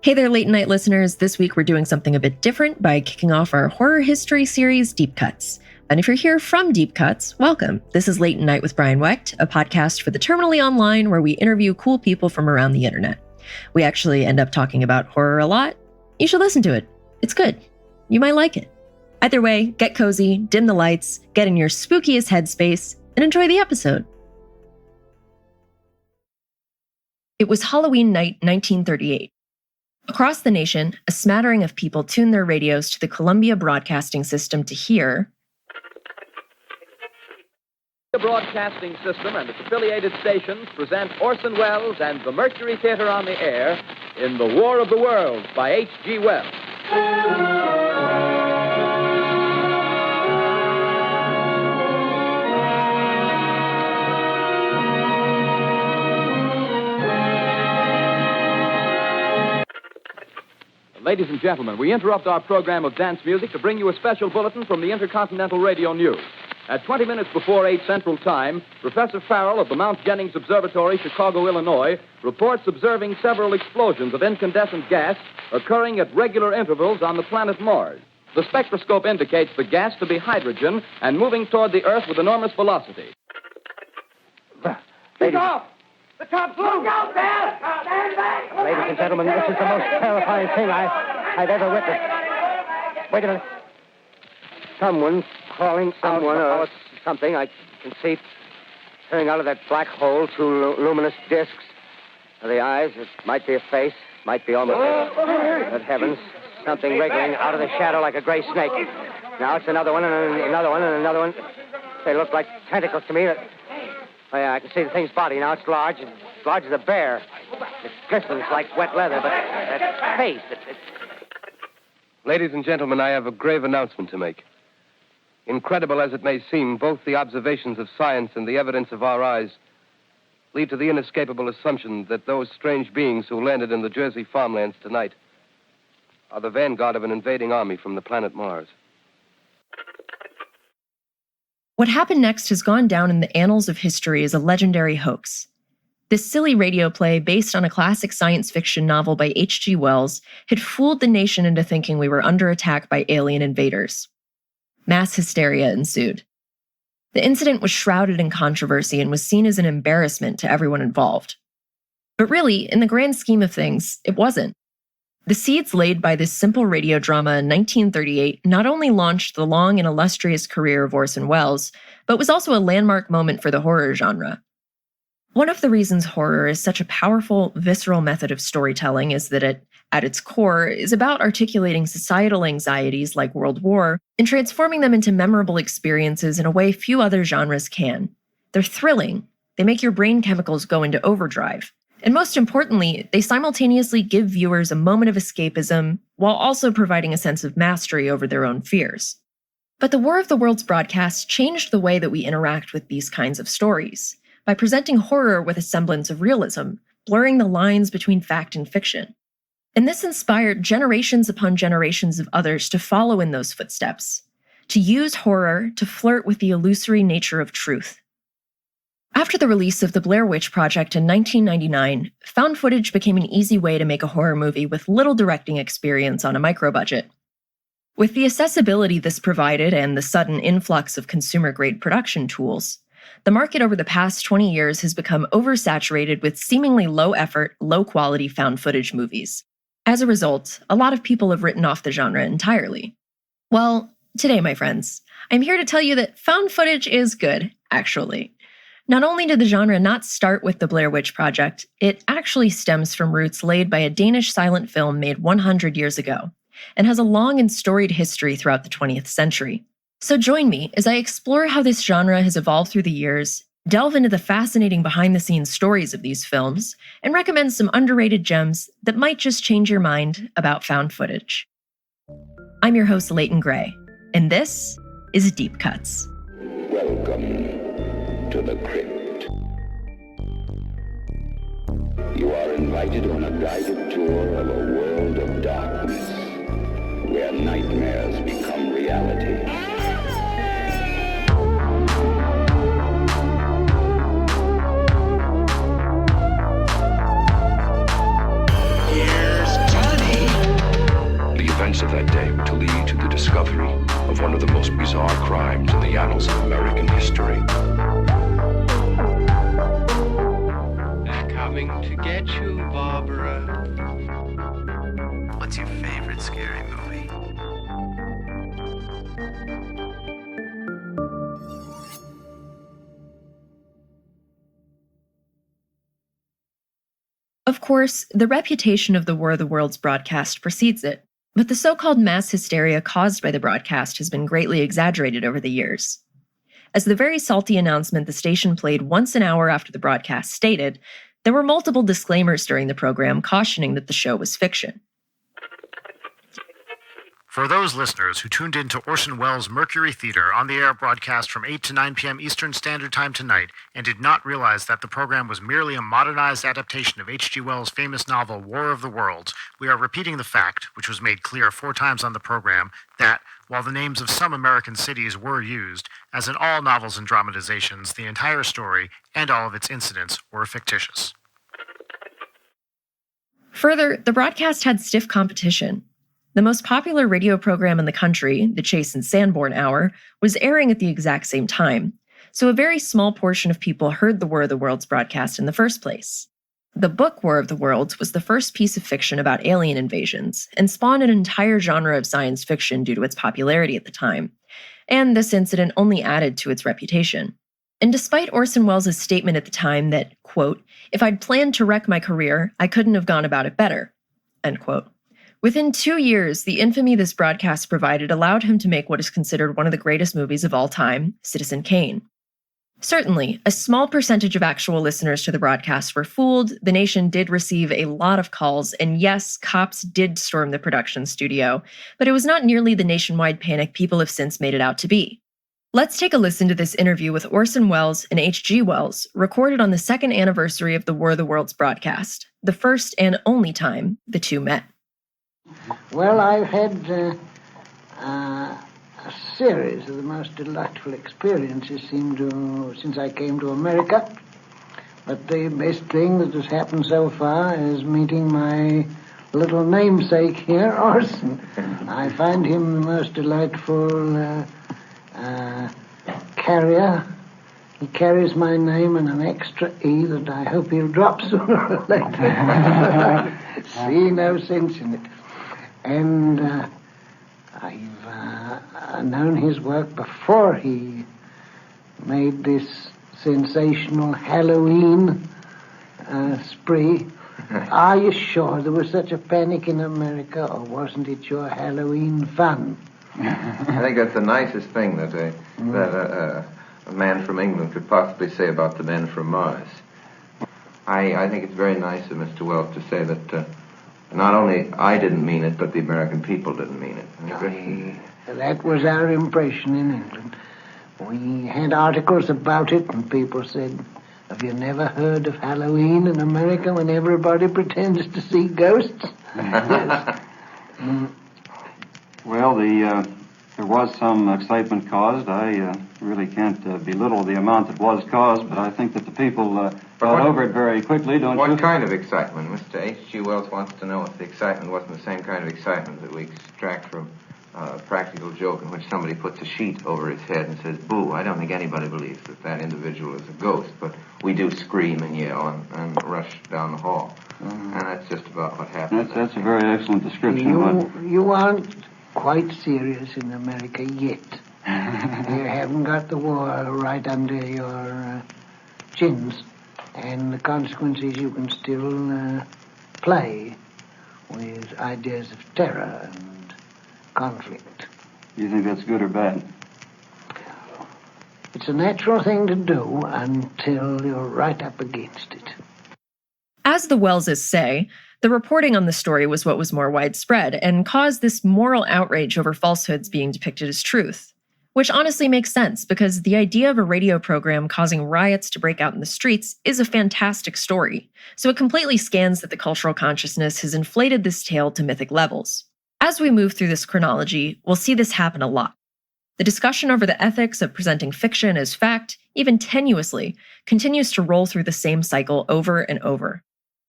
Hey there, late night listeners. This week we're doing something a bit different by kicking off our horror history series, Deep Cuts. And if you're here from Deep Cuts, welcome. This is Late Night with Brian Wecht, a podcast for the Terminally Online where we interview cool people from around the internet. We actually end up talking about horror a lot. You should listen to it. It's good. You might like it. Either way, get cozy, dim the lights, get in your spookiest headspace, and enjoy the episode. It was Halloween night 1938. Across the nation, a smattering of people tuned their radios to the Columbia Broadcasting System to hear... The Broadcasting System and its affiliated stations present Orson Welles and the Mercury Theater on the air in The War of the Worlds by H.G. Wells. Ladies and gentlemen, we interrupt our program of dance music to bring you a special bulletin from the Intercontinental Radio News. At 20 minutes before 8 Central Time, Professor Farrell of the Mount Jennings Observatory, Chicago, Illinois, reports observing several explosions of incandescent gas occurring at regular intervals on the planet Mars. The spectroscope indicates the gas to be hydrogen and moving toward the Earth with enormous velocity. Take off! The top's loose! Look out there! Stand back! Ladies and gentlemen, this is the most terrifying thing I've ever witnessed. Wait a minute. Someone's crawling out or something. I can see coming out of that black hole, two luminous discs. The eyes, it might be a face, might be almost Good heavens, something wriggling out of the shadow like a gray snake. Now it's another one and another one and another one. They look like tentacles to me. Oh, yeah, I can see the thing's body. Now it's large as a bear. It glistens like wet leather, but that face, Ladies and gentlemen, I have a grave announcement to make. Incredible as it may seem, both the observations of science and the evidence of our eyes lead to the inescapable assumption that those strange beings who landed in the Jersey farmlands tonight are the vanguard of an invading army from the planet Mars. What happened next has gone down in the annals of history as a legendary hoax. This silly radio play, based on a classic science fiction novel by H.G. Wells, had fooled the nation into thinking we were under attack by alien invaders. Mass hysteria ensued. The incident was shrouded in controversy and was seen as an embarrassment to everyone involved. But really, in the grand scheme of things, it wasn't. The seeds laid by this simple radio drama in 1938 not only launched the long and illustrious career of Orson Welles, but was also a landmark moment for the horror genre. One of the reasons horror is such a powerful, visceral method of storytelling is that it, at its core, is about articulating societal anxieties like World War and transforming them into memorable experiences in a way few other genres can. They're thrilling. They make your brain chemicals go into overdrive. And most importantly, they simultaneously give viewers a moment of escapism while also providing a sense of mastery over their own fears. But the War of the Worlds broadcast changed the way that we interact with these kinds of stories by presenting horror with a semblance of realism, blurring the lines between fact and fiction. And this inspired generations upon generations of others to follow in those footsteps, to use horror to flirt with the illusory nature of truth. After the release of The Blair Witch Project in 1999, found footage became an easy way to make a horror movie with little directing experience on a micro-budget. With the accessibility this provided and the sudden influx of consumer-grade production tools, the market over the past 20 years has become oversaturated with seemingly low-effort, low-quality found footage movies. As a result, a lot of people have written off the genre entirely. Well, today, my friends, I'm here to tell you that found footage is good, actually. Not only did the genre not start with the Blair Witch Project, it actually stems from roots laid by a Danish silent film made 100 years ago, and has a long and storied history throughout the 20th century. So join me as I explore how this genre has evolved through the years, delve into the fascinating behind-the-scenes stories of these films, and recommend some underrated gems that might just change your mind about found footage. I'm your host, Leighton Gray, and this is Deep Cuts. Welcome to the crypt. You are invited on a guided tour of a world of darkness, where nightmares become reality. Here's Johnny. of that day were to lead to the discovery of one of the most bizarre crimes in the annals of American history. They're coming to get you, Barbara. What's your favorite scary movie? Of course, the reputation of the War of the Worlds broadcast precedes it, but the so-called mass hysteria caused by the broadcast has been greatly exaggerated over the years. As the very salty announcement the station played once an hour after the broadcast stated, there were multiple disclaimers during the program cautioning that the show was fiction. For those listeners who tuned in to Orson Welles' Mercury Theater on-the-air broadcast from 8 to 9 p.m. Eastern Standard Time tonight and did not realize that the program was merely a modernized adaptation of H.G. Wells' famous novel War of the Worlds, we are repeating the fact, which was made clear 4 times on the program, that, while the names of some American cities were used, as in all novels and dramatizations, the entire story and all of its incidents were fictitious. Further, the broadcast had stiff competition. The most popular radio program in the country, the Chase and Sanborn Hour, was airing at the exact same time, so a very small portion of people heard the War of the Worlds broadcast in the first place. The book War of the Worlds was the first piece of fiction about alien invasions, and spawned an entire genre of science fiction due to its popularity at the time, and this incident only added to its reputation. And despite Orson Welles' statement at the time that, quote, "If I'd planned to wreck my career, I couldn't have gone about it better," end quote. Within 2 years, the infamy this broadcast provided allowed him to make what is considered one of the greatest movies of all time, Citizen Kane. Certainly, a small percentage of actual listeners to the broadcast were fooled, the nation did receive a lot of calls, and yes, cops did storm the production studio, but it was not nearly the nationwide panic people have since made it out to be. Let's take a listen to this interview with Orson Welles and H.G. Wells, recorded on the 2nd anniversary of the War of the Worlds broadcast, the first and only time the two met. Well, I've had a series of the most delightful experiences since I came to America. But the best thing that has happened so far is meeting my little namesake here, Orson. I find him the most delightful carrier. He carries my name and an extra E that I hope he'll drop sooner or later. See no sense in it. And I've known his work before he made this sensational Halloween spree. Are you sure there was such a panic in America, or wasn't it your Halloween fun? I think that's the nicest thing that a man from England could possibly say about the men from Mars. I think it's very nice of Mr. Wells to say that not only I didn't mean it, but the American people didn't mean it. That was our impression in England. We had articles about it, and people said, "Have you never heard of Halloween in America when everybody pretends to see ghosts?" Yes. Well, there was some excitement caused. I really can't belittle the amount that was caused, but I think that the people got over it very quickly, don't you? What kind of excitement? Mr. H.G. Wells wants to know if the excitement wasn't the same kind of excitement that we extract from a practical joke in which somebody puts a sheet over his head and says, "Boo." I don't think anybody believes that that individual is a ghost, but we do scream and yell and rush down the hall. And that's just about what happened. That's a very excellent description. You aren't quite serious in America yet. You haven't got the war right under your chins, and the consequences you can still play with ideas of terror and conflict. You think that's good or bad? It's a natural thing to do until you're right up against it. As the Welleses say, the reporting on the story was what was more widespread and caused this moral outrage over falsehoods being depicted as truth. Which honestly makes sense, because the idea of a radio program causing riots to break out in the streets is a fantastic story, so it completely scans that the cultural consciousness has inflated this tale to mythic levels. As we move through this chronology, we'll see this happen a lot. The discussion over the ethics of presenting fiction as fact, even tenuously, continues to roll through the same cycle over and over.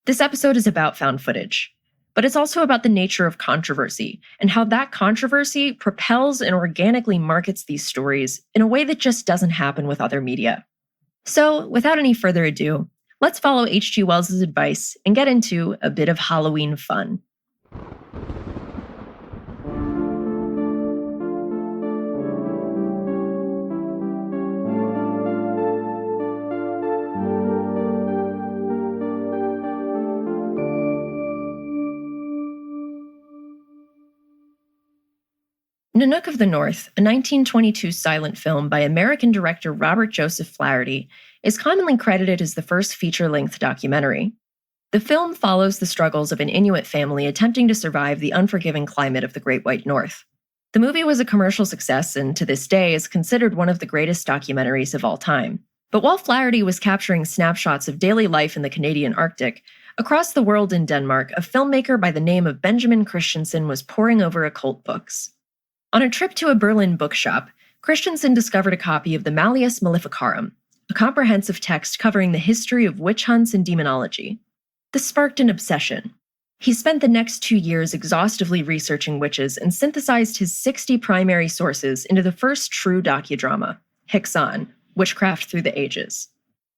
This episode is about found footage. but it's also about the nature of controversy and how that controversy propels and organically markets these stories in a way that just doesn't happen with other media. So, without any further ado, let's follow H.G. Wells' advice and get into a bit of Halloween fun. Nanook of the North, a 1922 silent film by American director Robert Joseph Flaherty, is commonly credited as the first feature-length documentary. The film follows the struggles of an Inuit family attempting to survive the unforgiving climate of the Great White North. The movie was a commercial success and to this day is considered one of the greatest documentaries of all time. But while Flaherty was capturing snapshots of daily life in the Canadian Arctic, across the world in Denmark, a filmmaker by the name of Benjamin Christensen was poring over occult books. On a trip to a Berlin bookshop, Christensen discovered a copy of the Malleus Maleficarum, a comprehensive text covering the history of witch hunts and demonology. This sparked an obsession. He spent the next 2 years exhaustively researching witches and synthesized his 60 primary sources into the first true docudrama, Hexan, Witchcraft Through the Ages.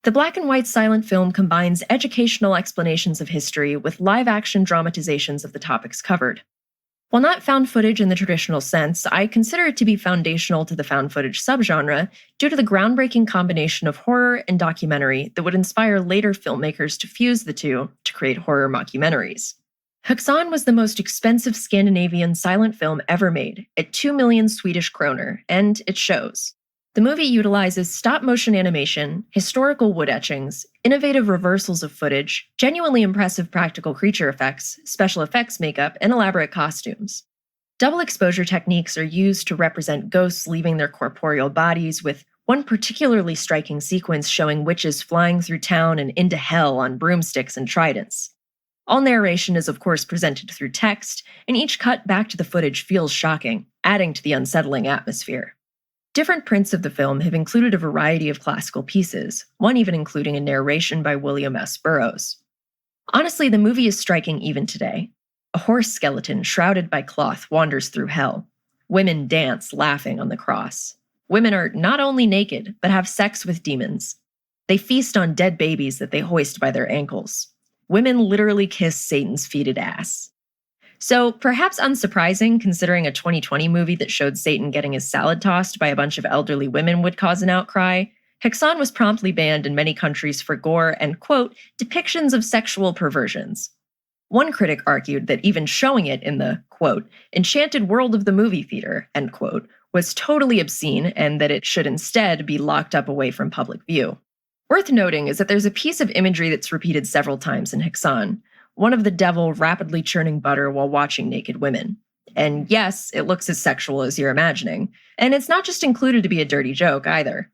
The black and white silent film combines educational explanations of history with live-action dramatizations of the topics covered. While not found footage in the traditional sense, I consider it to be foundational to the found footage subgenre due to the groundbreaking combination of horror and documentary that would inspire later filmmakers to fuse the two to create horror mockumentaries. Hexan was the most expensive Scandinavian silent film ever made, at 2 million Swedish kroner, and it shows. The movie utilizes stop-motion animation, historical wood etchings, innovative reversals of footage, genuinely impressive practical creature effects, special effects makeup, and elaborate costumes. Double exposure techniques are used to represent ghosts leaving their corporeal bodies, with one particularly striking sequence showing witches flying through town and into hell on broomsticks and tridents. All narration is of course presented through text, and each cut back to the footage feels shocking, adding to the unsettling atmosphere. Different prints of the film have included a variety of classical pieces, one even including a narration by William S. Burroughs. Honestly, the movie is striking even today. A horse skeleton shrouded by cloth wanders through hell. Women dance, laughing on the cross. Women are not only naked, but have sex with demons. They feast on dead babies that they hoist by their ankles. Women literally kiss Satan's fetid ass. So, perhaps unsurprising, considering a 2020 movie that showed Satan getting his salad tossed by a bunch of elderly women would cause an outcry, Hexan was promptly banned in many countries for gore and, quote, depictions of sexual perversions. One critic argued that even showing it in the, quote, enchanted world of the movie theater, end quote, was totally obscene and that it should instead be locked up away from public view. Worth noting is that there's a piece of imagery that's repeated several times in Hexan, one of the devil rapidly churning butter while watching naked women. And yes, it looks as sexual as you're imagining. And it's not just included to be a dirty joke either.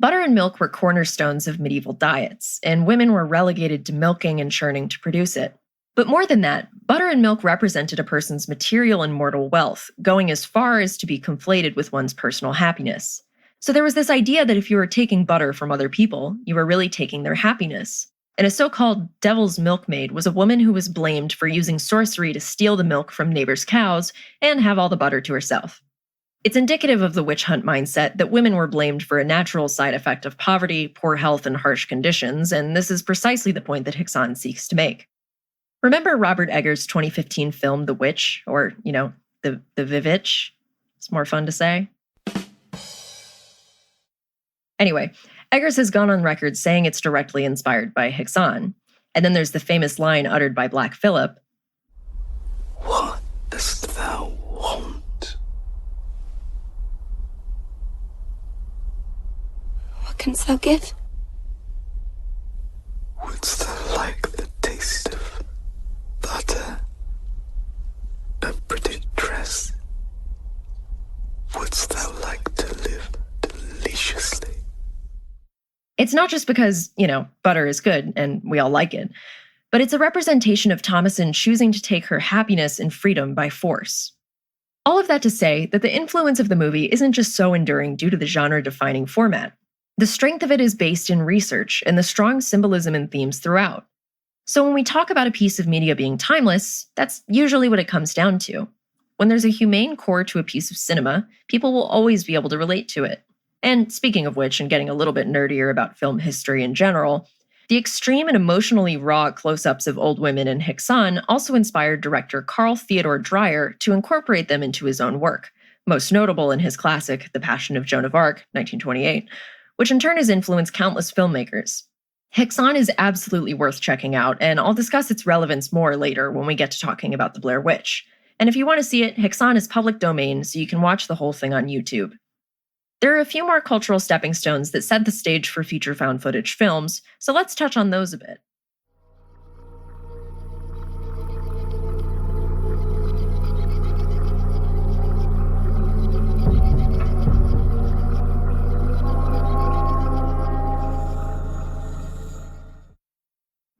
Butter and milk were cornerstones of medieval diets, and women were relegated to milking and churning to produce it. But more than that, butter and milk represented a person's material and mortal wealth, going as far as to be conflated with one's personal happiness. So there was this idea that if you were taking butter from other people, you were really taking their happiness. And a so-called devil's milkmaid was a woman who was blamed for using sorcery to steal the milk from neighbors' cows and have all the butter to herself. It's indicative of the witch hunt mindset that women were blamed for a natural side effect of poverty, poor health, and harsh conditions, and this is precisely the point that Hexan seeks to make. Remember Robert Eggers' 2015 film The Witch, or, the Vivitch? It's more fun to say. Anyway, Eggers has gone on record saying it's directly inspired by Hexan. And then there's the famous line uttered by Black Phillip. What dost thou want? What canst thou give? Wouldst thou like the taste of butter? A pretty dress? Wouldst thou like to live deliciously? It's not just because, butter is good and we all like it, but it's a representation of Thomasin choosing to take her happiness and freedom by force. All of that to say that the influence of the movie isn't just so enduring due to the genre-defining format. The strength of it is based in research and the strong symbolism and themes throughout. So when we talk about a piece of media being timeless, that's usually what it comes down to. When there's a humane core to a piece of cinema, people will always be able to relate to it. And speaking of which, and getting a little bit nerdier about film history in general, the extreme and emotionally raw close-ups of old women in Hickson also inspired director Carl Theodor Dreyer to incorporate them into his own work, most notable in his classic The Passion of Joan of Arc, 1928, which in turn has influenced countless filmmakers. Hickson is absolutely worth checking out, and I'll discuss its relevance more later when we get to talking about the Blair Witch. And if you want to see it, Hickson is public domain, so you can watch the whole thing on YouTube. There are a few more cultural stepping stones that set the stage for future found footage films, so let's touch on those a bit.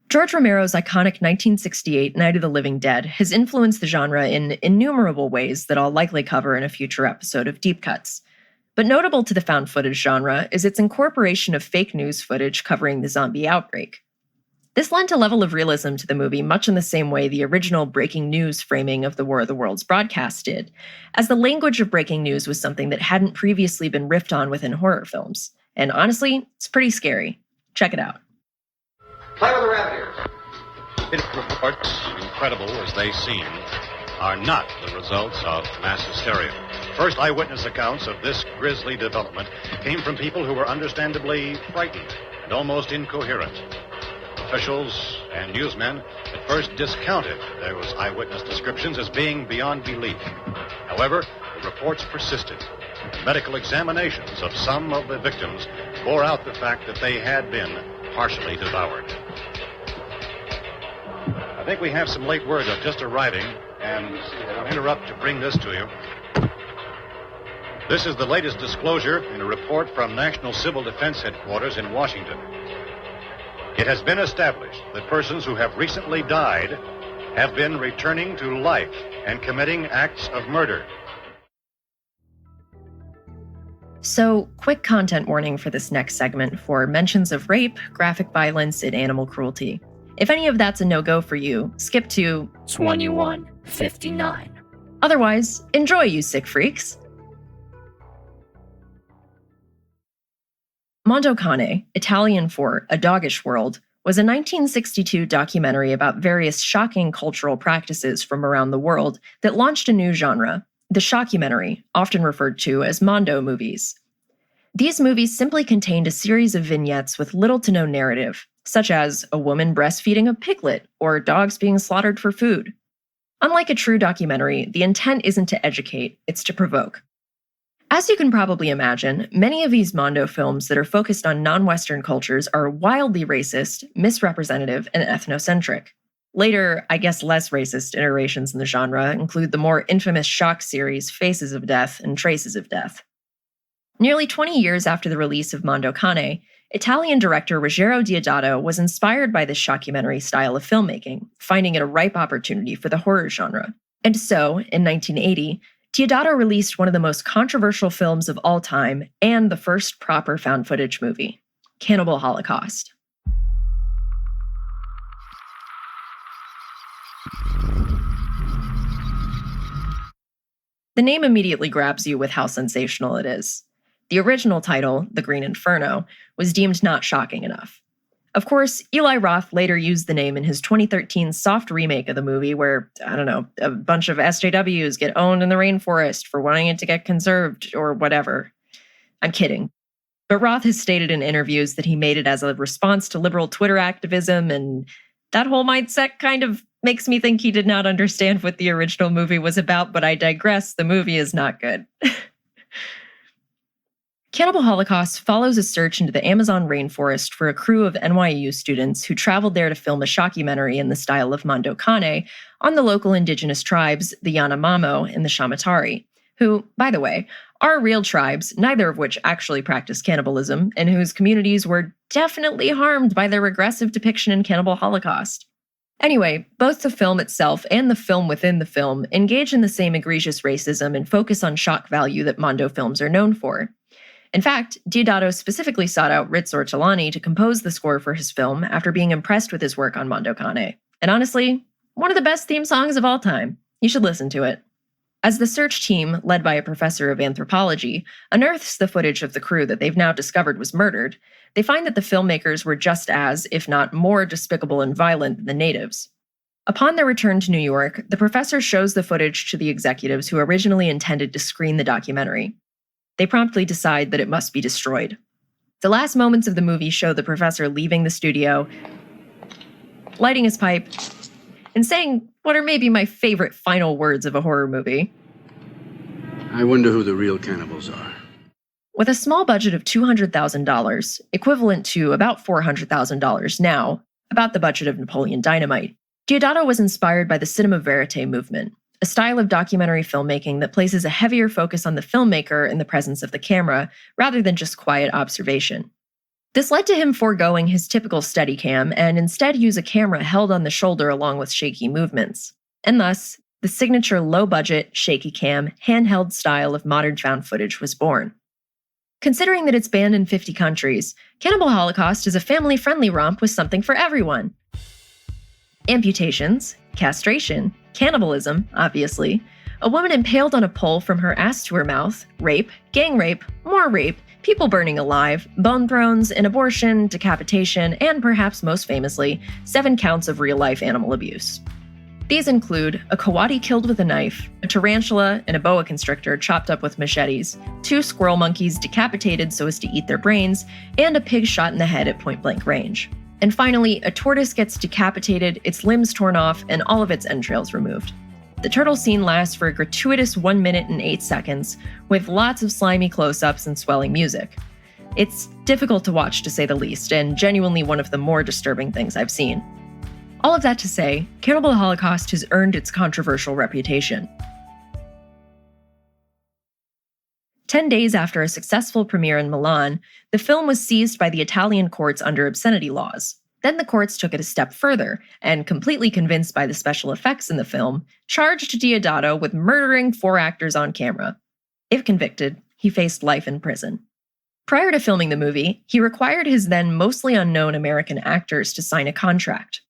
George Romero's iconic 1968 Night of the Living Dead has influenced the genre in innumerable ways that I'll likely cover in a future episode of Deep Cuts. But notable to the found footage genre is its incorporation of fake news footage covering the zombie outbreak. This lent a level of realism to the movie much in the same way the original breaking news framing of the War of the Worlds broadcast did, as the language of breaking news was something that hadn't previously been riffed on within horror films. And honestly, it's pretty scary. Check it out. Play with the rabbit ears. Reports, incredible as they seem, are not the results of mass hysteria. First eyewitness accounts of this grisly development came from people who were understandably frightened and almost incoherent. Officials and newsmen at first discounted those eyewitness descriptions as being beyond belief. However, the reports persisted, and medical examinations of some of the victims bore out the fact that they had been partially devoured. I think we have some late word just arriving, and I'll interrupt to bring this to you. This is the latest disclosure in a report from National Civil Defense Headquarters in Washington. It has been established that persons who have recently died have been returning to life and committing acts of murder. So, quick content warning for this next segment for mentions of rape, graphic violence, and animal cruelty. If any of that's a no-go for you, skip to 21:59. Otherwise, enjoy, you sick freaks. Mondo Cane, Italian for A Doggish World, was a 1962 documentary about various shocking cultural practices from around the world that launched a new genre, the shockumentary, often referred to as Mondo movies. These movies simply contained a series of vignettes with little to no narrative, such as a woman breastfeeding a piglet or dogs being slaughtered for food. Unlike a true documentary, the intent isn't to educate, it's to provoke. As you can probably imagine, many of these Mondo films that are focused on non-Western cultures are wildly racist, misrepresentative, and ethnocentric. Later, I guess less racist iterations in the genre include the more infamous shock series Faces of Death and Traces of Death. Nearly 20 years after the release of Mondo Cane, Italian director Ruggero Deodato was inspired by this shockumentary style of filmmaking, finding it a ripe opportunity for the horror genre. And so, in 1980, Deodato released one of the most controversial films of all time and the first proper found footage movie, Cannibal Holocaust. The name immediately grabs you with how sensational it is. The original title, The Green Inferno, was deemed not shocking enough. Of course, Eli Roth later used the name in his 2013 soft remake of the movie where, a bunch of SJWs get owned in the rainforest for wanting it to get conserved or whatever. I'm kidding. But Roth has stated in interviews that he made it as a response to liberal Twitter activism, and that whole mindset kind of makes me think he did not understand what the original movie was about, but I digress. The movie is not good. Cannibal Holocaust follows a search into the Amazon rainforest for a crew of NYU students who traveled there to film a shockumentary in the style of Mondo Cane on the local indigenous tribes, the Yanomamo and the Shamatari, who, by the way, are real tribes, neither of which actually practice cannibalism, and whose communities were definitely harmed by their regressive depiction in Cannibal Holocaust. Anyway, both the film itself and the film within the film engage in the same egregious racism and focus on shock value that Mondo films are known for. In fact, Deodato specifically sought out Riz Ortolani to compose the score for his film after being impressed with his work on Mondo Cane. And honestly, one of the best theme songs of all time. You should listen to it. As the search team, led by a professor of anthropology, unearths the footage of the crew that they've now discovered was murdered, they find that the filmmakers were just as, if not more, despicable and violent than the natives. Upon their return to New York, the professor shows the footage to the executives who originally intended to screen the documentary. They promptly decide that it must be destroyed. The last moments of the movie show the professor leaving the studio, lighting his pipe, and saying what are maybe my favorite final words of a horror movie. I wonder who the real cannibals are. With a small budget of $200,000, equivalent to about $400,000 now, about the budget of Napoleon Dynamite, Deodato was inspired by the cinema verite movement, a style of documentary filmmaking that places a heavier focus on the filmmaker in the presence of the camera, rather than just quiet observation. This led to him foregoing his typical Steadicam and instead use a camera held on the shoulder along with shaky movements. And thus, the signature low-budget, shaky cam, handheld style of modern found footage was born. Considering that it's banned in 50 countries, Cannibal Holocaust is a family-friendly romp with something for everyone. Amputations, castration, cannibalism, obviously, a woman impaled on a pole from her ass to her mouth, rape, gang rape, more rape, people burning alive, bone thrones, an abortion, decapitation, and perhaps most famously, 7 counts of real-life animal abuse. These include a coati killed with a knife, a tarantula and a boa constrictor chopped up with machetes, 2 squirrel monkeys decapitated so as to eat their brains, and a pig shot in the head at point-blank range. And finally, a tortoise gets decapitated, its limbs torn off, and all of its entrails removed. The turtle scene lasts for a gratuitous 1 minute and 8 seconds, with lots of slimy close-ups and swelling music. It's difficult to watch, to say the least, and genuinely one of the more disturbing things I've seen. All of that to say, Cannibal Holocaust has earned its controversial reputation. 10 days after a successful premiere in Milan, the film was seized by the Italian courts under obscenity laws. Then the courts took it a step further, and completely convinced by the special effects in the film, charged Deodato with murdering 4 actors on camera. If convicted, he faced life in prison. Prior to filming the movie, he required his then mostly unknown American actors to sign a contract.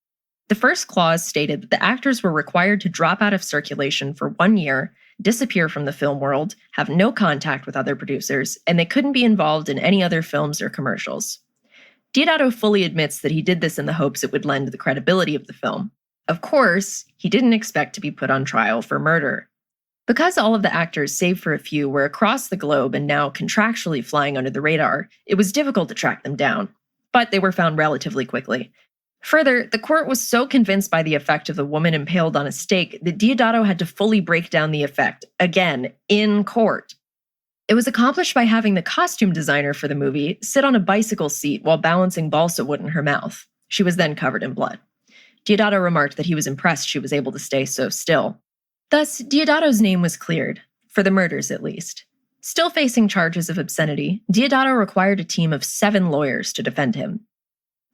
The first clause stated that the actors were required to drop out of circulation for 1 year, disappear from the film world, have no contact with other producers, and they couldn't be involved in any other films or commercials. Deodato fully admits that he did this in the hopes it would lend the credibility of the film. Of course, he didn't expect to be put on trial for murder. Because all of the actors, save for a few, were across the globe and now contractually flying under the radar, it was difficult to track them down. But they were found relatively quickly. Further, the court was so convinced by the effect of the woman impaled on a stake that Deodato had to fully break down the effect, again, in court. It was accomplished by having the costume designer for the movie sit on a bicycle seat while balancing balsa wood in her mouth. She was then covered in blood. Deodato remarked that he was impressed she was able to stay so still. Thus, Deodato's name was cleared, for the murders at least. Still facing charges of obscenity, Deodato required a team of 7 lawyers to defend him.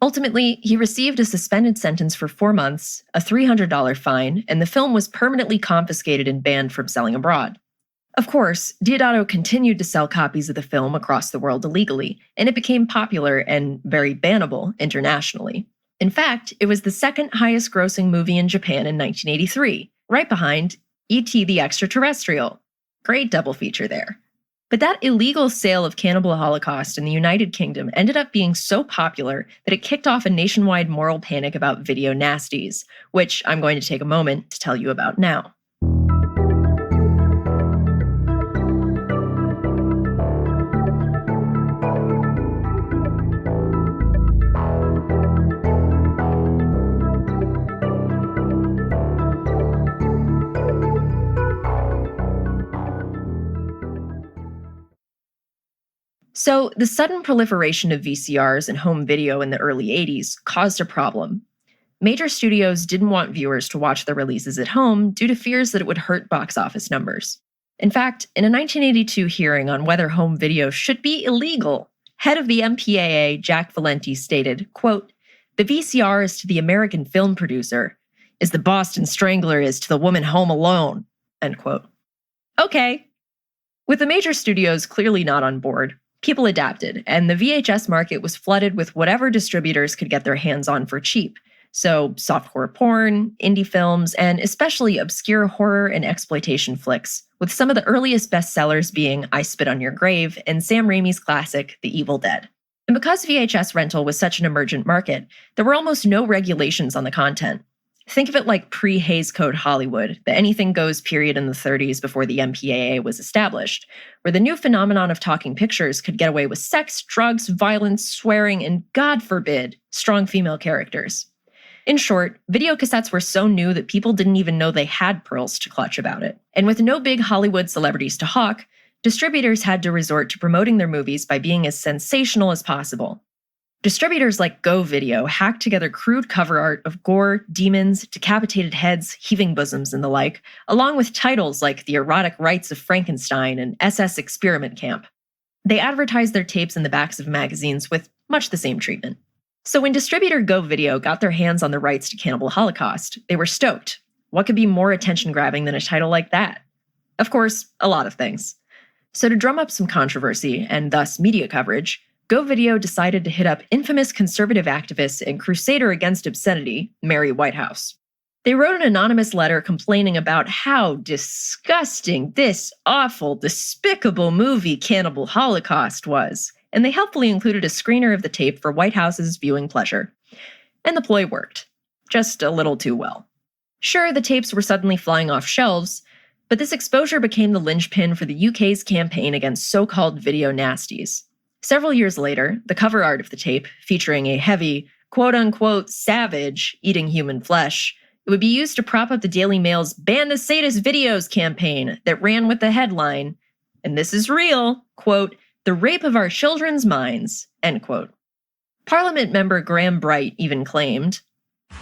Ultimately, he received a suspended sentence for 4 months, a $300 fine, and the film was permanently confiscated and banned from selling abroad. Of course, Deodato continued to sell copies of the film across the world illegally, and it became popular and very bannable internationally. In fact, it was the second highest grossing movie in Japan in 1983, right behind E.T. the Extraterrestrial. Great double feature there. But that illegal sale of Cannibal Holocaust in the United Kingdom ended up being so popular that it kicked off a nationwide moral panic about video nasties, which I'm going to take a moment to tell you about now. So, the sudden proliferation of VCRs and home video in the early 80s caused a problem. Major studios didn't want viewers to watch their releases at home due to fears that it would hurt box office numbers. In fact, in a 1982 hearing on whether home video should be illegal, head of the MPAA, Jack Valenti, stated, quote, "The VCR is to the American film producer, as the Boston Strangler is to the woman home alone," end quote. Okay. With the major studios clearly not on board, People adapted, and the VHS market was flooded with whatever distributors could get their hands on for cheap. So softcore porn, indie films, and especially obscure horror and exploitation flicks, with some of the earliest bestsellers being I Spit on Your Grave and Sam Raimi's classic, The Evil Dead. And because VHS rental was such an emergent market, there were almost no regulations on the content. Think of it like pre-Hays Code Hollywood, the anything goes period in the 30s before the MPAA was established, where the new phenomenon of talking pictures could get away with sex, drugs, violence, swearing, and God forbid, strong female characters. In short, videocassettes were so new that people didn't even know they had pearls to clutch about it. And with no big Hollywood celebrities to hawk, distributors had to resort to promoting their movies by being as sensational as possible. Distributors like Go Video hacked together crude cover art of gore, demons, decapitated heads, heaving bosoms, and the like, along with titles like The Erotic Rites of Frankenstein and SS Experiment Camp. They advertised their tapes in the backs of magazines with much the same treatment. So when distributor Go Video got their hands on the rights to Cannibal Holocaust, they were stoked. What could be more attention-grabbing than a title like that? Of course, a lot of things. So to drum up some controversy, and thus media coverage, Go Video decided to hit up infamous conservative activist and crusader against obscenity, Mary Whitehouse. They wrote an anonymous letter complaining about how disgusting this awful, despicable movie Cannibal Holocaust was, and they helpfully included a screener of the tape for Whitehouse's viewing pleasure. And the ploy worked. Just a little too well. Sure, the tapes were suddenly flying off shelves, but this exposure became the linchpin for the UK's campaign against so-called video nasties. Several years later, the cover art of the tape, featuring a heavy, quote-unquote, savage eating human flesh, it would be used to prop up the Daily Mail's Ban the Sadist Videos campaign that ran with the headline, and this is real, quote, the rape of our children's minds, end quote. Parliament member Graham Bright even claimed,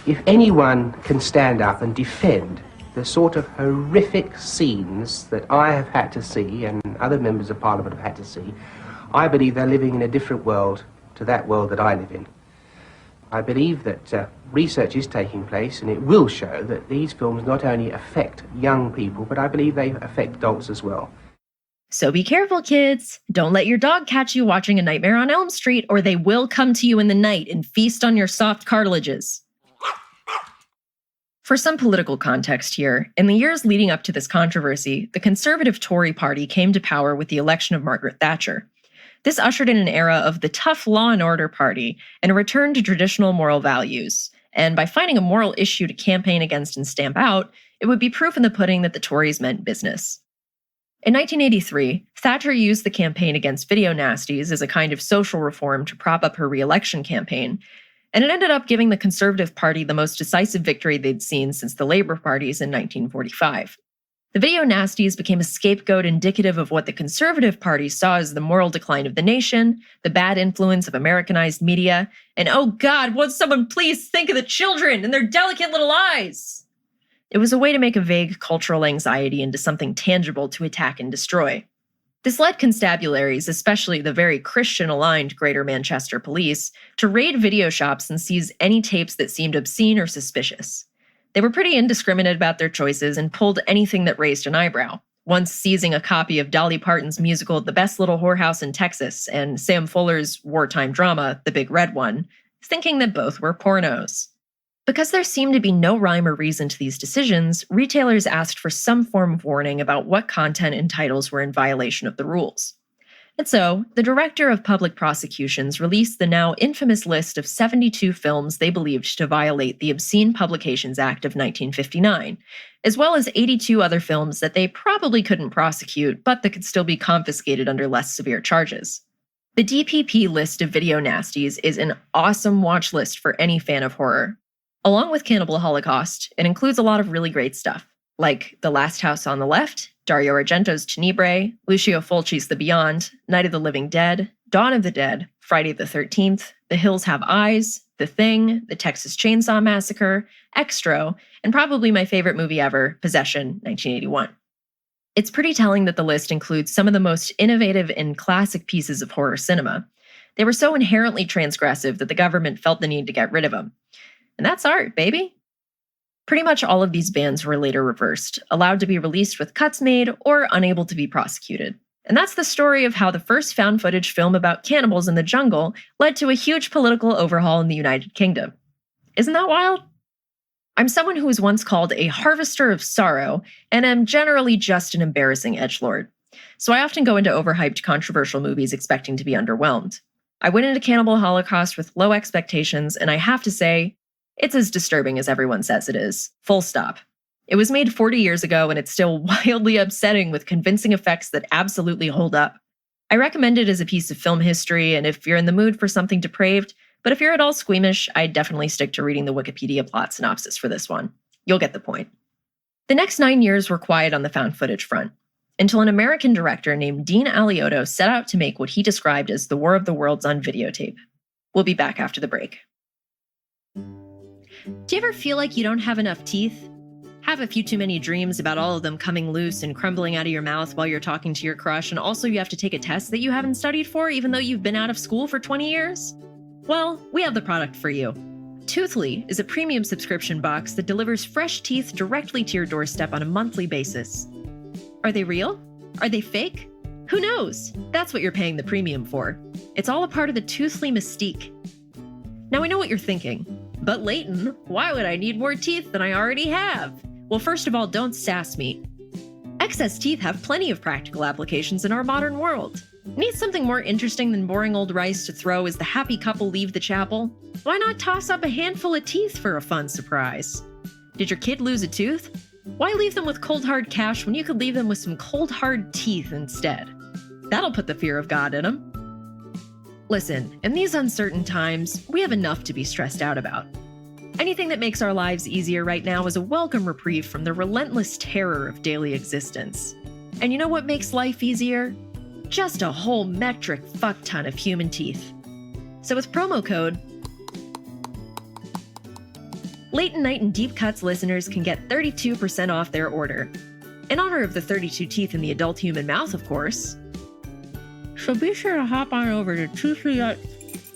if anyone can stand up and defend the sort of horrific scenes that I have had to see and other members of Parliament have had to see, I believe they're living in a different world to that world that I live in. I believe that research is taking place and it will show that these films not only affect young people, but I believe they affect adults as well. So be careful, kids. Don't let your dog catch you watching A Nightmare on Elm Street, or they will come to you in the night and feast on your soft cartilages. For some political context here, in the years leading up to this controversy, the conservative Tory party came to power with the election of Margaret Thatcher. This ushered in an era of the tough law and order party and a return to traditional moral values. And by finding a moral issue to campaign against and stamp out, it would be proof in the pudding that the Tories meant business. In 1983, Thatcher used the campaign against video nasties as a kind of social reform to prop up her re-election campaign, and it ended up giving the Conservative Party the most decisive victory they'd seen since the Labour parties in 1945. The video nasties became a scapegoat indicative of what the Conservative Party saw as the moral decline of the nation, the bad influence of Americanized media, and oh God, won't someone please think of the children and their delicate little eyes? It was a way to make a vague cultural anxiety into something tangible to attack and destroy. This led constabularies, especially the very Christian-aligned Greater Manchester Police, to raid video shops and seize any tapes that seemed obscene or suspicious. They were pretty indiscriminate about their choices and pulled anything that raised an eyebrow, once seizing a copy of Dolly Parton's musical The Best Little Whorehouse in Texas and Sam Fuller's wartime drama, The Big Red One, thinking that both were pornos. Because there seemed to be no rhyme or reason to these decisions, retailers asked for some form of warning about what content and titles were in violation of the rules. And so, the Director of Public Prosecutions released the now infamous list of 72 films they believed to violate the Obscene Publications Act of 1959, as well as 82 other films that they probably couldn't prosecute, but that could still be confiscated under less severe charges. The DPP list of video nasties is an awesome watch list for any fan of horror. Along with Cannibal Holocaust, it includes a lot of really great stuff, like The Last House on the Left, Dario Argento's Tenebrae, Lucio Fulci's The Beyond, Night of the Living Dead, Dawn of the Dead, Friday the 13th, The Hills Have Eyes, The Thing, The Texas Chainsaw Massacre, Extro, and probably my favorite movie ever, Possession, 1981. It's pretty telling that the list includes some of the most innovative and classic pieces of horror cinema. They were so inherently transgressive that the government felt the need to get rid of them. And that's art, baby. Pretty much all of these bans were later reversed, allowed to be released with cuts made, or unable to be prosecuted. And that's the story of how the first found footage film about cannibals in the jungle led to a huge political overhaul in the United Kingdom. Isn't that wild? I'm someone who was once called a harvester of sorrow, and am generally just an embarrassing edgelord. So I often go into overhyped controversial movies expecting to be underwhelmed. I went into Cannibal Holocaust with low expectations, and I have to say, it's as disturbing as everyone says it is. Full stop. It was made 40 years ago, and it's still wildly upsetting with convincing effects that absolutely hold up. I recommend it as a piece of film history, and if you're in the mood for something depraved, but if you're at all squeamish, I'd definitely stick to reading the Wikipedia plot synopsis for this one. You'll get the point. The next 9 years were quiet on the found footage front, until an American director named Dean Aliotto set out to make what he described as the War of the Worlds on videotape. We'll be back after the break. Do you ever feel like you don't have enough teeth? Have a few too many dreams about all of them coming loose and crumbling out of your mouth while you're talking to your crush, and also you have to take a test that you haven't studied for even though you've been out of school for 20 years? Well, we have the product for you. Toothly is a premium subscription box that delivers fresh teeth directly to your doorstep on a monthly basis. Are they real? Are they fake? Who knows? That's what you're paying the premium for. It's all a part of the Toothly mystique. Now I know what you're thinking. But Leighton, why would I need more teeth than I already have? Well, first of all, don't sass me. Excess teeth have plenty of practical applications in our modern world. Need something more interesting than boring old rice to throw as the happy couple leave the chapel? Why not toss up a handful of teeth for a fun surprise? Did your kid lose a tooth? Why leave them with cold hard cash when you could leave them with some cold hard teeth instead? That'll put the fear of God in them. Listen, in these uncertain times, we have enough to be stressed out about. Anything that makes our lives easier right now is a welcome reprieve from the relentless terror of daily existence. And you know what makes life easier? Just a whole metric fuck ton of human teeth. So with promo code, Leighton Night and Deep Cuts listeners can get 32% off their order. In honor of the 32 teeth in the adult human mouth, of course. So be sure to hop on over to Toothly.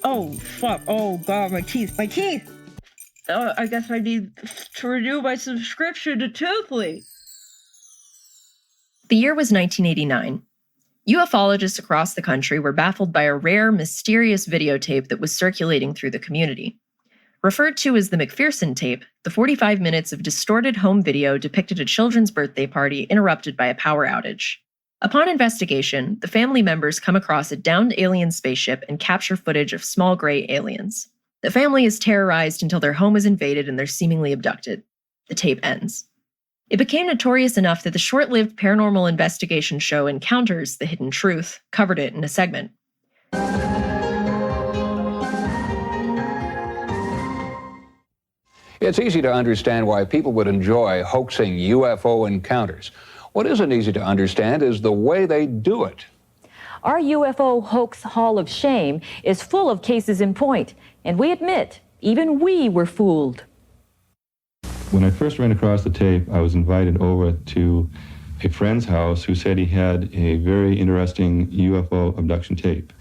Oh, fuck. Oh, God, my teeth. My teeth! I guess I need to renew my subscription to Toothly. The year was 1989. Ufologists across the country were baffled by a rare, mysterious videotape that was circulating through the community. Referred to as the McPherson tape, the 45 minutes of distorted home video depicted a children's birthday party interrupted by a power outage. Upon investigation, the family members come across a downed alien spaceship and capture footage of small gray aliens. The family is terrorized until their home is invaded and they're seemingly abducted. The tape ends. It became notorious enough that the short-lived paranormal investigation show Encounters: The Hidden Truth covered it in a segment. It's easy to understand why people would enjoy hoaxing UFO encounters. What isn't easy to understand is the way they do it. Our UFO hoax hall of shame is full of cases in point, and we admit, even we were fooled. When I first ran across the tape, I was invited over to a friend's house who said he had a very interesting UFO abduction tape.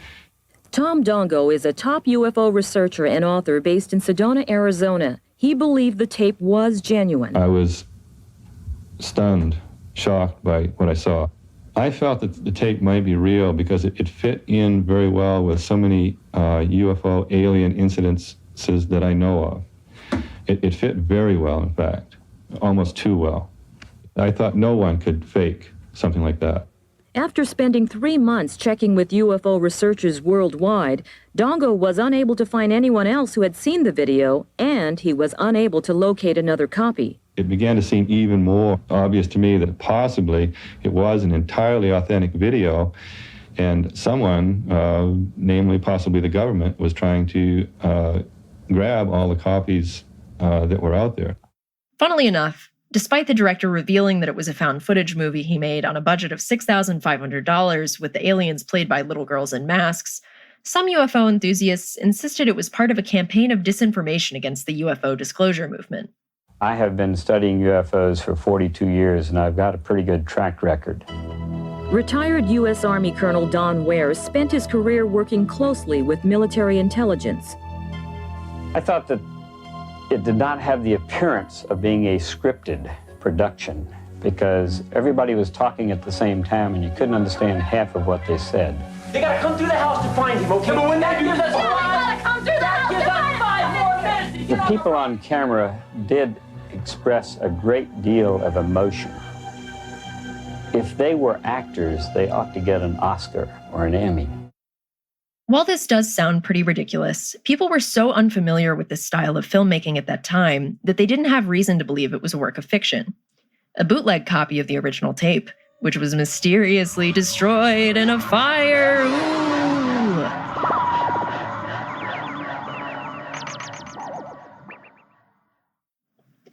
Tom Dongo is a top UFO researcher and author based in Sedona, Arizona. He believed the tape was genuine. I was stunned, shocked by what I saw. I felt that the tape might be real because it fit in very well with so many UFO alien incidences that I know of. It fit very well, in fact, almost too well. I thought no one could fake something like that. After spending 3 months checking with UFO researchers worldwide, Dongo was unable to find anyone else who had seen the video, and he was unable to locate another copy. It began to seem even more obvious to me that possibly it was an entirely authentic video, and someone, namely possibly the government, was trying to grab all the copies that were out there. Funnily enough, despite the director revealing that it was a found footage movie he made on a budget of $6,500 with the aliens played by little girls in masks, some UFO enthusiasts insisted it was part of a campaign of disinformation against the UFO disclosure movement. I have been studying UFOs for 42 years, and I've got a pretty good track record. Retired U.S. Army Colonel Don Ware spent his career working closely with military intelligence. I thought that it did not have the appearance of being a scripted production. because everybody was talking at the same time and you couldn't understand half of what they said. They gotta come through the house to find him, okay? But when that gives us... gotta come through the house to find 5 more minutes! The people on camera did express a great deal of emotion. If they were actors, they ought to get an Oscar or an Emmy. While this does sound pretty ridiculous, people were so unfamiliar with this style of filmmaking at that time that they didn't have reason to believe it was a work of fiction. A bootleg copy of the original tape, which was mysteriously destroyed in a fire. Ooh.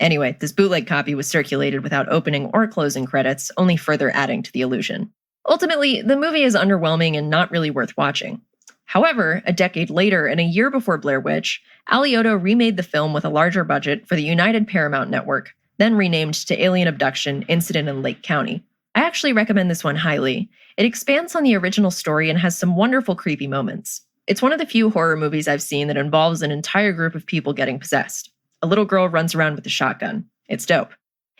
Anyway, this bootleg copy was circulated without opening or closing credits, only further adding to the illusion. Ultimately, the movie is underwhelming and not really worth watching. However, a decade later and a year before Blair Witch, Alioto remade the film with a larger budget for the United Paramount Network, then renamed to Alien Abduction: Incident in Lake County. I actually recommend this one highly. It expands on the original story and has some wonderful creepy moments. It's one of the few horror movies I've seen that involves an entire group of people getting possessed. A little girl runs around with a shotgun. It's dope.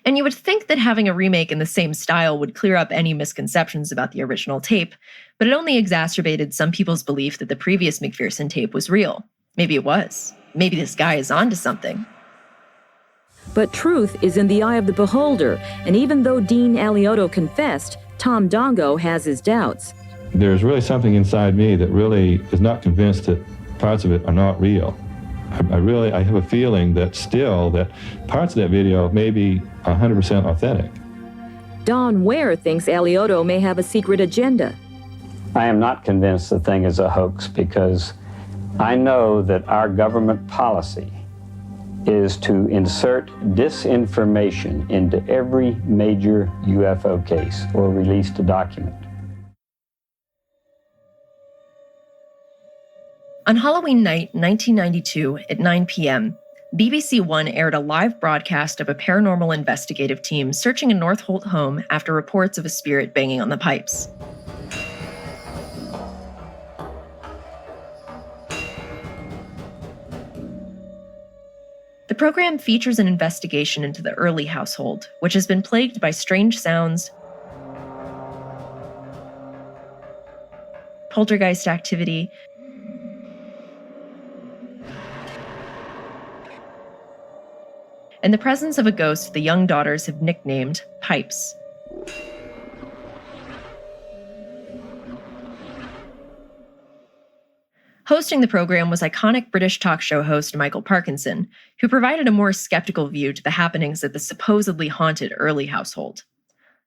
And you would think that having a remake in the same style would clear up any misconceptions about the original tape, but it only exacerbated some people's belief that the previous McPherson tape was real. Maybe it was. Maybe this guy is onto something. But truth is in the eye of the beholder, and even though Dean Alioto confessed, Tom Dongo has his doubts. There's really something inside me that really is not convinced that parts of it are not real. I have a feeling that still that parts of that video may be 100% authentic. Don Ware thinks Alioto may have a secret agenda. I am not convinced the thing is a hoax because I know that our government policy is to insert disinformation into every major UFO case or released a document. On Halloween night, 1992, at 9 p.m., BBC One aired a live broadcast of a paranormal investigative team searching a North Holt home after reports of a spirit banging on the pipes. The program features an investigation into the Early household, which has been plagued by strange sounds, poltergeist activity, and the presence of a ghost the young daughters have nicknamed Pipes. Hosting the program was iconic British talk show host Michael Parkinson, who provided a more skeptical view to the happenings at the supposedly haunted Early household.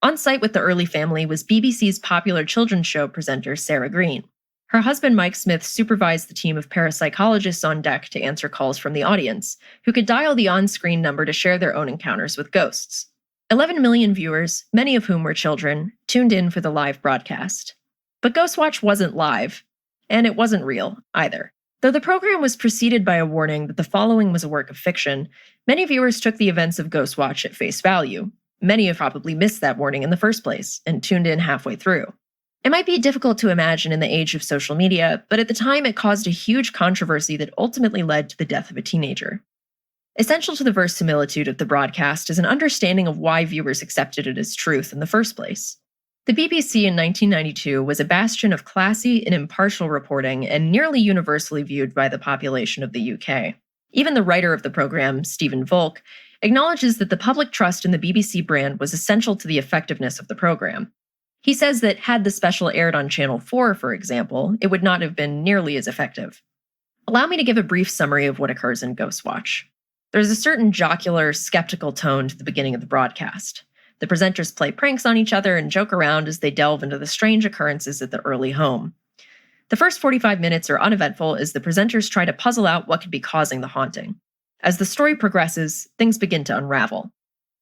On site with the Early family was BBC's popular children's show presenter Sarah Green. Her husband Mike Smith supervised the team of parapsychologists on deck to answer calls from the audience, who could dial the on-screen number to share their own encounters with ghosts. 11 million viewers, many of whom were children, tuned in for the live broadcast. But Ghostwatch wasn't live, and it wasn't real either. Though the program was preceded by a warning that the following was a work of fiction, many viewers took the events of Ghostwatch at face value. Many have probably missed that warning in the first place and tuned in halfway through. It might be difficult to imagine in the age of social media, but at the time it caused a huge controversy that ultimately led to the death of a teenager. Essential to the verisimilitude of the broadcast is an understanding of why viewers accepted it as truth in the first place. The BBC in 1992 was a bastion of classy and impartial reporting and nearly universally viewed by the population of the UK. Even the writer of the program, Stephen Volk, acknowledges that the public trust in the BBC brand was essential to the effectiveness of the program. He says that had the special aired on Channel 4, for example, it would not have been nearly as effective. Allow me to give a brief summary of what occurs in Ghostwatch. There's a certain jocular, skeptical tone to the beginning of the broadcast. The presenters play pranks on each other and joke around as they delve into the strange occurrences at the Early home. The first 45 minutes are uneventful as the presenters try to puzzle out what could be causing the haunting. As the story progresses, things begin to unravel.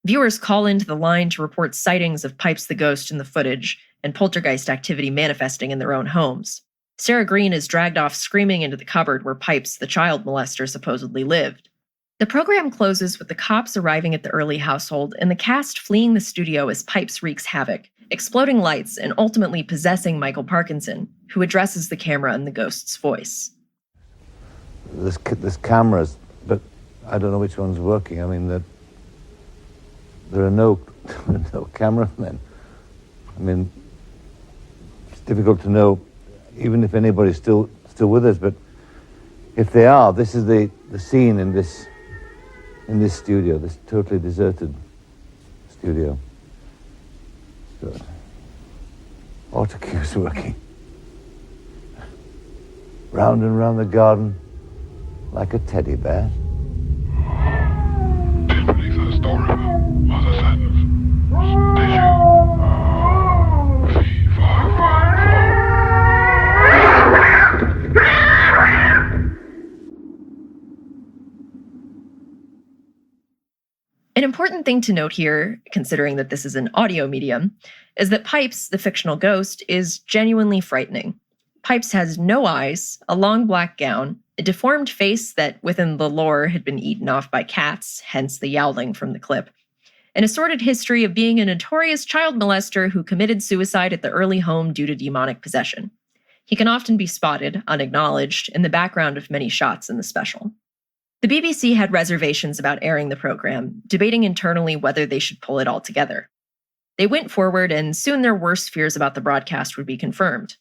Viewers call into the line to report sightings of Pipes the Ghost in the footage and poltergeist activity manifesting in their own homes. Sarah Green is dragged off screaming into the cupboard where Pipes, the child molester, supposedly lived. The program closes with the cops arriving at the Early household and the cast fleeing the studio as Pipes wreaks havoc, exploding lights and ultimately possessing Michael Parkinson, who addresses the camera in the ghost's voice. This camera's, but I don't know which one's working. I mean, there are no no cameramen. I mean, it's difficult to know, even if anybody's still with us, but if they are, this is the scene in this studio, this totally deserted studio. Good. Autocue's working. Round and round the garden like a teddy bear. An important thing to note here, considering that this is an audio medium, is that Pipes, the fictional ghost, is genuinely frightening. Pipes has no eyes, a long black gown, a deformed face that, within the lore, had been eaten off by cats, hence the yowling from the clip, and a sordid history of being a notorious child molester who committed suicide at the early home due to demonic possession. He can often be spotted, unacknowledged, in the background of many shots in the special. The BBC had reservations about airing the program, debating internally whether they should pull it all together. They went forward, and soon their worst fears about the broadcast would be confirmed.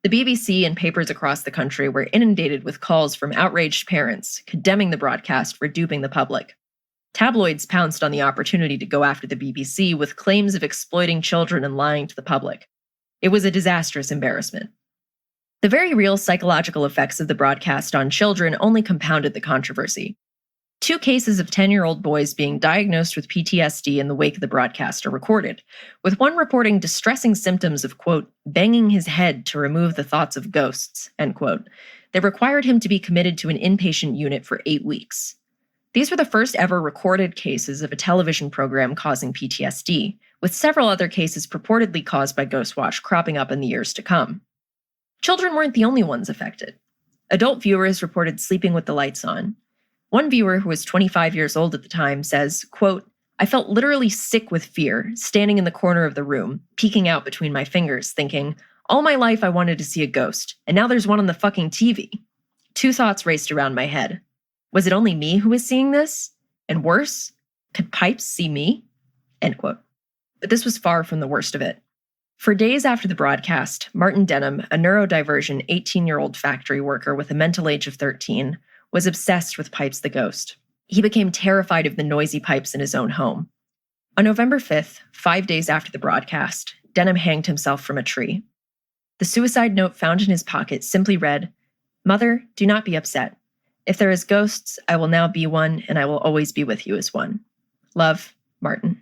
The BBC and papers across the country were inundated with calls from outraged parents, condemning the broadcast for duping the public. Tabloids pounced on the opportunity to go after the BBC with claims of exploiting children and lying to the public. It was a disastrous embarrassment. The very real psychological effects of the broadcast on children only compounded the controversy. 2 cases of 10-year-old boys being diagnosed with PTSD in the wake of the broadcast are recorded, with one reporting distressing symptoms of, quote, banging his head to remove the thoughts of ghosts, end quote. They required him to be committed to an inpatient unit for 8 weeks. These were the first ever recorded cases of a television program causing PTSD, with several other cases purportedly caused by Ghostwatch cropping up in the years to come. Children weren't the only ones affected. Adult viewers reported sleeping with the lights on. One viewer, who was 25 years old at the time, says, quote, I felt literally sick with fear, standing in the corner of the room, peeking out between my fingers, thinking, all my life I wanted to see a ghost, and now there's one on the fucking TV. 2 thoughts raced around my head. Was it only me who was seeing this? And worse, could Pipes see me? End quote. But this was far from the worst of it. For days after the broadcast, Martin Denham, a neurodivergent 18-year-old factory worker with a mental age of 13, was obsessed with Pipes the ghost. He became terrified of the noisy Pipes in his own home. On November 5th, 5 days after the broadcast, Denham hanged himself from a tree. The suicide note found in his pocket simply read, Mother, do not be upset. If there is ghosts, I will now be one, and I will always be with you as one. Love, Martin.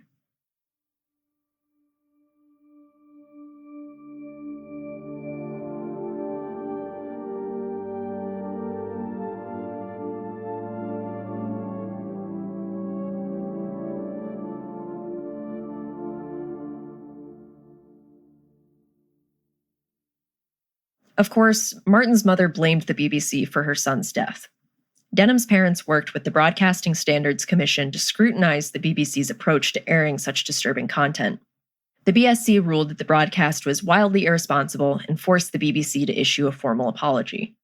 Of course, Martin's mother blamed the BBC for her son's death. Denham's parents worked with the Broadcasting Standards Commission to scrutinize the BBC's approach to airing such disturbing content. The BSC ruled that the broadcast was wildly irresponsible and forced the BBC to issue a formal apology.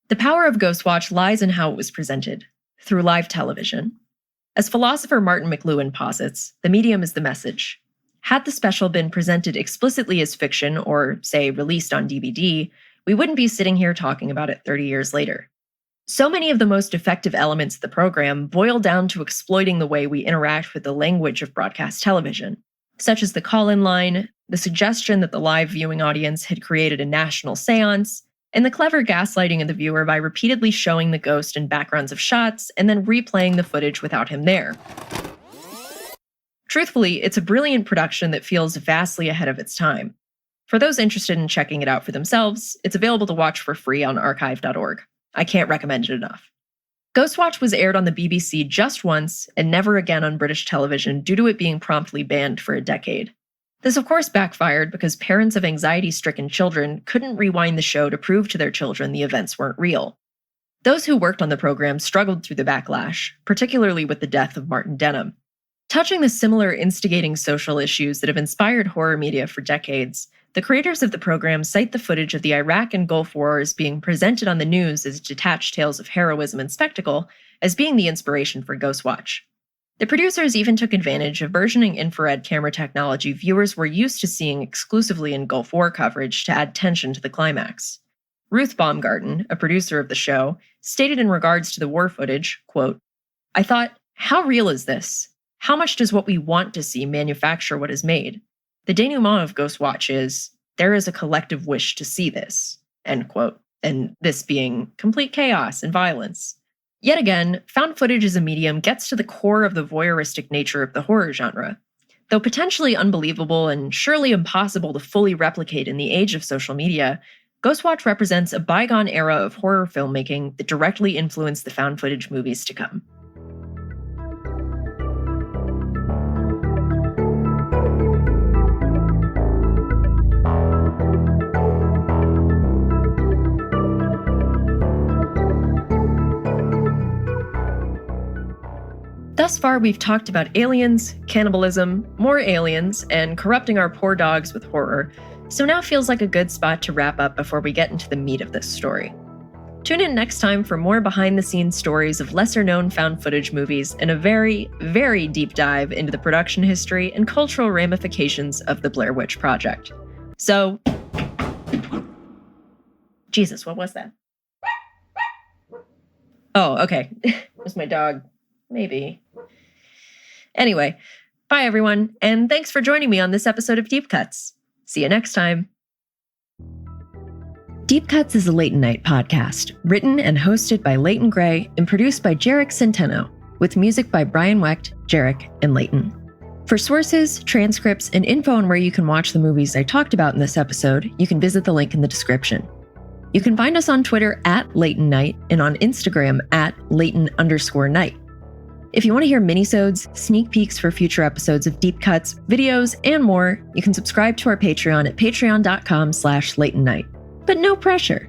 The power of Ghostwatch lies in how it was presented, through live television. As philosopher Martin McLuhan posits, the medium is the message. Had the special been presented explicitly as fiction or, say, released on DVD, we wouldn't be sitting here talking about it 30 years later. So many of the most effective elements of the program boil down to exploiting the way we interact with the language of broadcast television, such as the call-in line, the suggestion that the live viewing audience had created a national seance, and the clever gaslighting of the viewer by repeatedly showing the ghost in backgrounds of shots and then replaying the footage without him there. Truthfully, it's a brilliant production that feels vastly ahead of its time. For those interested in checking it out for themselves, it's available to watch for free on archive.org. I can't recommend it enough. Ghostwatch was aired on the BBC just once and never again on British television due to it being promptly banned for a decade. This of course backfired because parents of anxiety-stricken children couldn't rewind the show to prove to their children the events weren't real. Those who worked on the program struggled through the backlash, particularly with the death of Martin Denham. Touching the similar instigating social issues that have inspired horror media for decades, the creators of the program cite the footage of the Iraq and Gulf Wars being presented on the news as detached tales of heroism and spectacle as being the inspiration for Ghostwatch. The producers even took advantage of burgeoning infrared camera technology viewers were used to seeing exclusively in Gulf War coverage to add tension to the climax. Ruth Baumgarten, a producer of the show, stated in regards to the war footage, quote, "I thought, how real is this? How much does what we want to see manufacture what is made? The denouement of Ghostwatch is, there is a collective wish to see this," end quote, and this being complete chaos and violence. Yet again, found footage as a medium gets to the core of the voyeuristic nature of the horror genre. Though potentially unbelievable and surely impossible to fully replicate in the age of social media, Ghostwatch represents a bygone era of horror filmmaking that directly influenced the found footage movies to come. Thus far, we've talked about aliens, cannibalism, more aliens, and corrupting our poor dogs with horror, so now feels like a good spot to wrap up before we get into the meat of this story. Tune in next time for more behind-the-scenes stories of lesser-known found footage movies and a very, very deep dive into the production history and cultural ramifications of the Blair Witch Project. So, Jesus, what was that? Oh, okay. It was my dog. Maybe. Anyway, bye everyone, and thanks for joining me on this episode of Deep Cuts. See you next time. Deep Cuts is a Late Night podcast, written and hosted by Leighton Gray and produced by Jarek Centeno, with music by Brian Wecht, Jarek, and Leighton. For sources, transcripts, and info on where you can watch the movies I talked about in this episode, you can visit the link in the description. You can find us on Twitter at Leighton Night and on Instagram at Leighton_Night. If you want to hear minisodes, sneak peeks for future episodes of Deep Cuts, videos, and more, you can subscribe to our Patreon at patreon.com/LeightonNight. But no pressure.